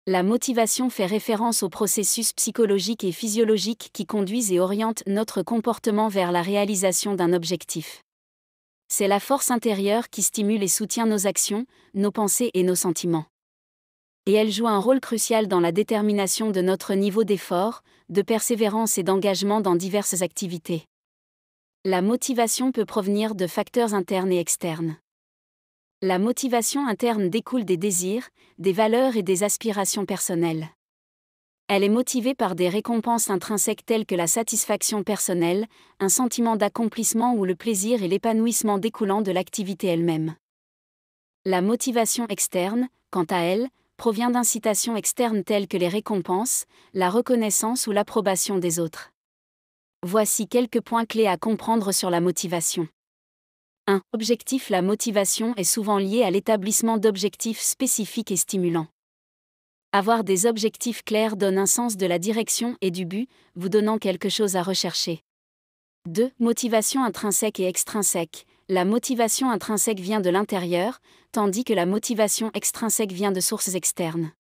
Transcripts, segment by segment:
La motivation fait référence aux processus psychologiques et physiologiques qui conduisent et orientent notre comportement vers la réalisation d'un objectif. C'est la force intérieure qui stimule et soutient nos actions, nos pensées et nos sentiments. Et elle joue un rôle crucial dans la détermination de notre niveau d'effort, de persévérance et d'engagement dans diverses activités. La motivation peut provenir de facteurs internes et externes. La motivation interne découle des désirs, des valeurs et des aspirations personnelles. Elle est motivée par des récompenses intrinsèques telles que la satisfaction personnelle, un sentiment d'accomplissement ou le plaisir et l'épanouissement découlant de l'activité elle-même. La motivation externe, quant à elle, provient d'incitations externes telles que les récompenses, la reconnaissance ou l'approbation des autres. Voici quelques points clés à comprendre sur la motivation. 1. Objectif. La motivation est souvent liée à l'établissement d'objectifs spécifiques et stimulants. Avoir des objectifs clairs donne un sens de la direction et du but, vous donnant quelque chose à rechercher. 2. Motivation intrinsèque et extrinsèque. La motivation intrinsèque vient de l'intérieur, tandis que la motivation extrinsèque vient de sources externes.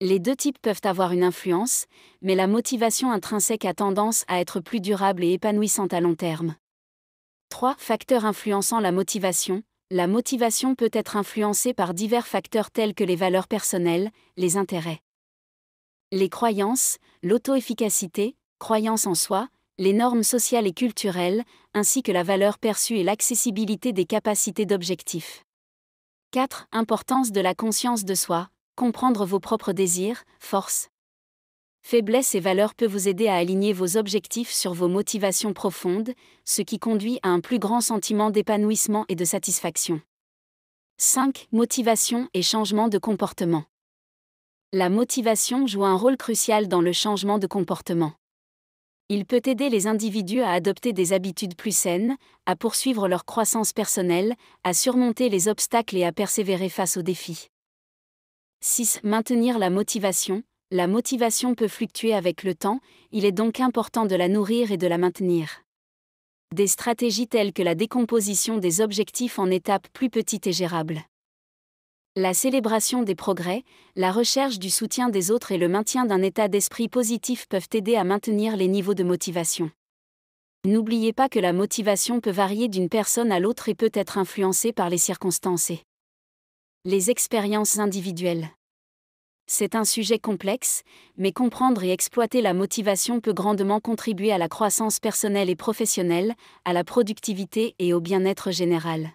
Les deux types peuvent avoir une influence, mais la motivation intrinsèque a tendance à être plus durable et épanouissante à long terme. 3. Facteurs influençant la motivation. La motivation peut être influencée par divers facteurs tels que les valeurs personnelles, les intérêts, les croyances, l'auto-efficacité, croyance en soi, les normes sociales et culturelles, ainsi que la valeur perçue et l'accessibilité des capacités d'objectifs. 4. Importance de la conscience de soi. Comprendre vos propres désirs, forces, faiblesses et valeurs peut vous aider à aligner vos objectifs sur vos motivations profondes, ce qui conduit à un plus grand sentiment d'épanouissement et de satisfaction. 5. Motivation et changement de comportement. La motivation joue un rôle crucial dans le changement de comportement. Il peut aider les individus à adopter des habitudes plus saines, à poursuivre leur croissance personnelle, à surmonter les obstacles et à persévérer face aux défis. 6. Maintenir la motivation. La motivation peut fluctuer avec le temps, il est donc important de la nourrir et de la maintenir. Des stratégies telles que la décomposition des objectifs en étapes plus petites et gérables, la célébration des progrès, la recherche du soutien des autres et le maintien d'un état d'esprit positif peuvent aider à maintenir les niveaux de motivation. N'oubliez pas que la motivation peut varier d'une personne à l'autre et peut être influencée par les circonstances et les expériences individuelles. C'est un sujet complexe, mais comprendre et exploiter la motivation peut grandement contribuer à la croissance personnelle et professionnelle, à la productivité et au bien-être général.